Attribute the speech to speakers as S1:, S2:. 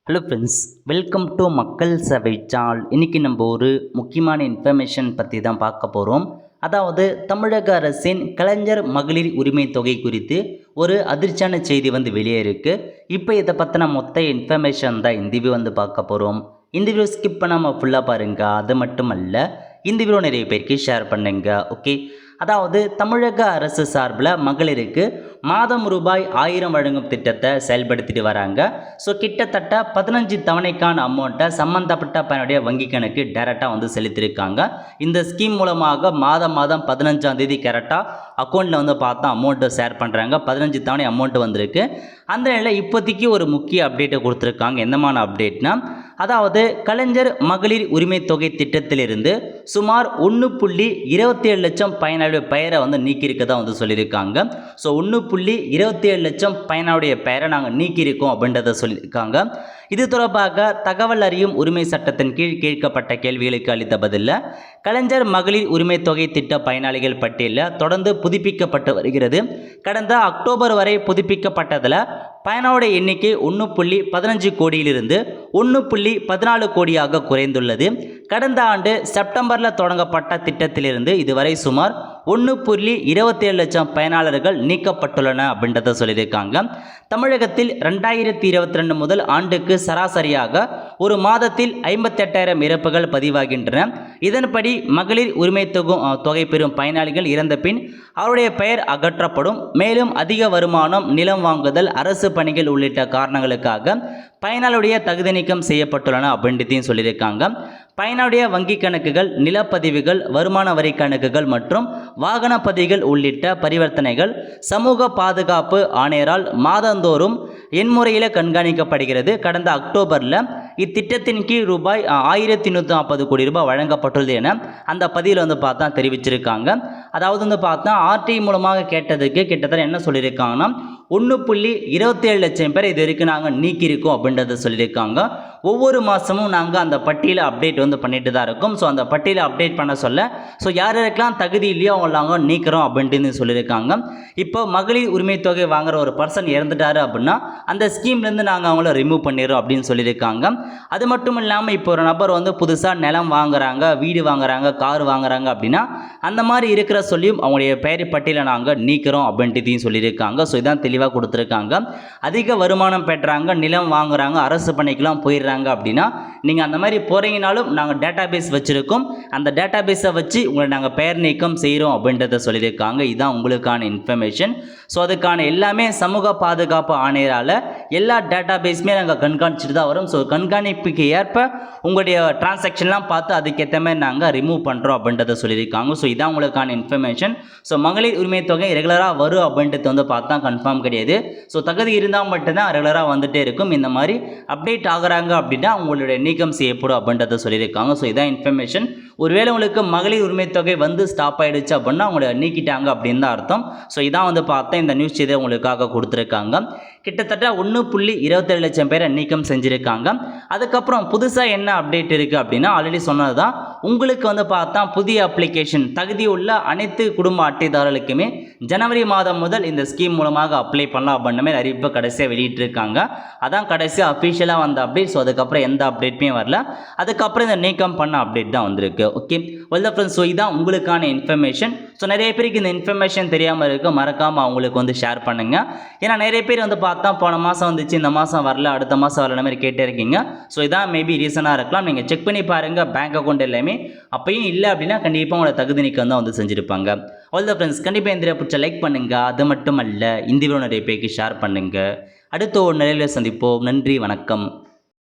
S1: Hello friends, welcome to மக்கள் சபை channel. இன்றைக்கி நம்ம ஒரு முக்கியமான இன்ஃபர்மேஷன் பற்றி தான் பார்க்க போகிறோம். அதாவது தமிழக அரசின் கலைஞர் மகளிர் உரிமை தொகை குறித்து ஒரு அதிர்ச்சியான செய்தி வெளியே இருக்குது. இப்போ இதை பற்றின மொத்த இன்ஃபர்மேஷன் தான் இந்த வீடியோ பார்க்க போகிறோம். இந்த வீடியோ ஸ்கிப் பண்ணாமல் ஃபுல்லாக பாருங்கள். அது மட்டும் அல்ல, இந்த வீடியோ நிறைய பேருக்கு ஷேர் பண்ணுங்க. ஓகே, அதாவது தமிழக அரசு சார்பில் மகளிருக்கு மாதம் ரூபாய் 1000 வழங்கும் திட்டத்தை செயல்படுத்திட்டு வராங்க. ஸோ கிட்டத்தட்ட 15 தவணைக்கான அமௌண்ட்டை சம்மந்தப்பட்ட பயனுடைய வங்கி கணக்கு டைரெக்டாக செலுத்தியிருக்காங்க. இந்த ஸ்கீம் மூலமாக மாதம் 15ஆம் தேதி கரெக்டாக அக்கௌண்ட்டில் பார்த்தா அமௌண்ட்டை ஷேர் பண்ணுறாங்க. 15 தவணை அமௌண்ட் வந்திருக்கு. அந்த நிலையில் இப்போதைக்கு ஒரு முக்கிய அப்டேட்டை கொடுத்துருக்காங்க. என்னமான அப்டேட்னா, அதாவது கலைஞர் மகளிர் உரிமை தொகை திட்டத்திலிருந்து சுமார் 1.27 லட்சம் பயனாளிய பெயரை நீக்கியிருக்கதா சொல்லியிருக்காங்க. ஸோ 1.27 லட்சம் பயனாளுடைய பெயரை நாங்கள் நீக்கியிருக்கோம் அப்படின்றத சொல்லியிருக்காங்க. இது தொடர்பாக தகவல் அறியும் உரிமை சட்டத்தின் கீழ் கேட்கப்பட்ட கேள்விகளுக்கு அளித்த பதிலில் கலைஞர் மகளிர் உரிமை தொகை திட்ட பயனாளிகள் பட்டியலில் தொடர்ந்து புதுப்பிக்கப்பட்டு வருகிறது. கடந்த அக்டோபர் வரை புதுப்பிக்கப்பட்டதில் பயனாளுடைய எண்ணிக்கை 1.15 கோடியிலிருந்து 1.14 கோடியாக குறைந்துள்ளது. கடந்த ஆண்டு செப்டம்பரில் தொடங்கப்பட்ட திட்டத்திலிருந்து இதுவரை சுமார் 1.27 லட்சம் பயனாளர்கள் நீக்கப்பட்டுள்ளன அப்படின்றத சொல்லியிருக்காங்க. தமிழகத்தில் 2022 முதல் ஆண்டுக்கு சராசரியாக ஒரு மாதத்தில் 58,000 இறப்புகள் பதிவாகின்றன. இதன்படி மகளிர் உரிமை தொகை பெறும் பயனாளிகள் இறந்த பின் அவருடைய பெயர் அகற்றப்படும். மேலும் அதிக வருமானம், நிலம் வாங்குதல், அரசு பணிகள் உள்ளிட்ட காரணங்களுக்காக பயனாளுடைய தகுதி நீக்கம் செய்யப்பட்டுள்ளன அப்படின்றதையும் சொல்லியிருக்காங்க. பயனுடைய வங்கி கணக்குகள், நிலப்பதிவுகள், வருமான வரி கணக்குகள் மற்றும் வாகன பதிவுகள் உள்ளிட்ட பரிவர்த்தனைகள் சமூக பாதுகாப்பு ஆணையரால் மாதந்தோறும் எண்முறையில் கண்காணிக்கப்படுகிறது. கடந்த அக்டோபரில் இத்திட்டத்தின் கீழ் ரூபாய் 1140 கோடி ரூபாய் வழங்கப்பட்டுள்ளது என அந்த பதிவில் பார்த்தா தெரிவிச்சிருக்காங்க. அதாவது பார்த்தா ஆர்டி மூலமாக கேட்டதுக்கு கிட்டத்தட்ட என்ன சொல்லியிருக்காங்கன்னா 1.27 லட்சம் பேர் இது வரைக்கும் நாங்கள் நீக்கியிருக்கோம் அப்படின்றத சொல்லியிருக்காங்க. ஒவ்வொரு மாதமும் நாங்கள் அந்த பட்டியலை அப்டேட் பண்ணிட்டு தான் இருக்கோம். ஸோ அந்த பட்டியலை அப்டேட் பண்ண சொல்ல யார் யாருக்கெல்லாம் தகுதி இல்லையோ அவங்க நாங்கள் நீக்கிறோம் அப்படின்ட்டு சொல்லியிருக்காங்க. இப்போ மகளிர் உரிமை தொகை வாங்குற ஒரு பர்சன் இறந்துட்டாரு அப்படின்னா அந்த ஸ்கீம்லேருந்து நாங்கள் அவங்கள ரிமூவ் பண்ணிடுறோம் அப்படின்னு சொல்லியிருக்காங்க. அது மட்டும் இல்லாமல் இப்போ ஒரு நபர் புதுசாக நிலம் வாங்குறாங்க, வீடு வாங்குறாங்க, கார் வாங்குறாங்க அப்படின்னா அந்த மாதிரி இருக்கிற சொல்லியும் அவங்களுடைய பெயர் பட்டியலை நாங்கள் நீக்கிறோம் அப்படின்ட்டு சொல்லியிருக்காங்க. ஸோ இதான் தெளிவாக கொடுத்துருக்காங்க. அதிக வருமானம் பெற்றாங்க, நிலம் வாங்குறாங்க, அரசு பணிக்கெல்லாம் போயிடுறாங்க அப்படின்னா நீங்கள் அந்த மாதிரி போகிறீங்கனாலும் நாங்கள் டேட்டா பேஸ் வச்சுருக்கோம். அந்த டேட்டா பேஸை வச்சு உங்களை நாங்கள் பெயர் நீக்கம் செய்கிறோம் அப்படின்றத சொல்லியிருக்காங்க. இதுதான் உங்களுக்கான இன்ஃபர்மேஷன். ஸோ அதுக்கான எல்லாமே சமூக பாதுகாப்பு ஆணையரால் எல்லா டேட்டா பேஸுமே நாங்கள் கண்காணிச்சுட்டு தான் வரும். ஸோ கண்காணிப்புக்கு ஏற்ப உங்களுடைய டிரான்சாக்ஷன்லாம் பார்த்து அதுக்கேற்ற மாதிரி நாங்கள் ரிமூவ் பண்ணுறோம் அப்படின்றத சொல்லியிருக்காங்க. ஸோ இதான் உங்களுக்கான இன்ஃபர்மேஷன். ஸோ மகளிர் உரிமை தொகை ரெகுலராக வரும் அப்படின்றது பார்த்தா கன்ஃபார்ம் கிடையாது. ஸோ தகுதி இருந்தால் மட்டும்தான் ரெகுலராக வந்துகிட்டே இருக்கும். இந்த மாதிரி அப்டேட் ஆகுறாங்க அப்படின்னா உங்களுடைய நீக்கம் செய்யப்படும் அப்படின்றத சொல்லியிருக்காங்க. ஸோ இதான் இன்ஃபர்மேஷன். ஒருவேளை உங்களுக்கு மகளிர் உரிமை தொகை ஸ்டாப் ஆகிடுச்சு அப்படின்னா அவங்கள நீக்கிட்டாங்க அப்படின்னு தான் அர்த்தம். ஸோ இதான் பார்த்தா இந்த நியூஸ் செய்தி உங்களுக்காக கொடுத்துருக்காங்க. கிட்டத்தட்ட 1.27 லட்சம் பேரை நீக்கம் செஞ்சுருக்காங்க. அதுக்கப்புறம் புதுசாக என்ன அப்டேட் இருக்குது அப்படின்னா ஆல்ரெடி சொன்னது தான். உங்களுக்கு பார்த்தா புதிய அப்ளிகேஷன் தகுதி உள்ள அனைத்து குடும்ப அட்டைதாரர்களுக்குமே ஜனவரி மாதம் முதல் இந்த ஸ்கீம் மூலமாக அப்ளை பண்ணலாம் அப்படின்ற மாதிரி அறிவிப்பு கடைசியாக வெளியிட்டிருக்காங்க. அதான் கடைசியாக அஃபிஷியலாக வந்த அப்டேட். ஸோ அதுக்கப்புறம் எந்த அப்டேட்டுமே வரல. அதுக்கப்புறம் இந்த நீக்கம் பண்ண அப்டேட் தான் வந்திருக்கு. ஓகே, வெல் ஃப்ரெண்ட்ஸ், ஸோ இதுதான் உங்களுக்கான இன்ஃபர்மேஷன். ஸோ நிறைய பேருக்கு இந்த இன்ஃபர்மேஷன் தெரியாமல் இருக்க, மறக்காமல் அவங்களுக்கு ஷேர் பண்ணுங்கள். ஏன்னா நிறைய பேர் பார்த்தா போன மாதம் வந்துச்சு, இந்த மாதம் வரல, அடுத்த மாதம் வரல மாதிரி கேட்டே இருக்கீங்க. ஸோ இதான் மேபி ரீசனாக இருக்கலாம். நீங்கள் செக் பண்ணி பாருங்கள் பேங்க் அக்கௌண்ட் எல்லாமே. அப்பயும் இல்லை அப்படின்னா கண்டிப்பாக உங்களோட தகுதி நீக்கம் தான் செஞ்சுருப்பாங்க. ஆல் த ஃப்ரெண்ட்ஸ், கண்டிப்பாக இந்த பிடிச்ச லைக் பண்ணுங்கள். அது மட்டும் அல்ல, இந்த வீடியோ நிறைய பேருக்கு ஷேர் பண்ணுங்கள். அடுத்த ஒரு நிலையில் சந்திப்போம். நன்றி, வணக்கம்.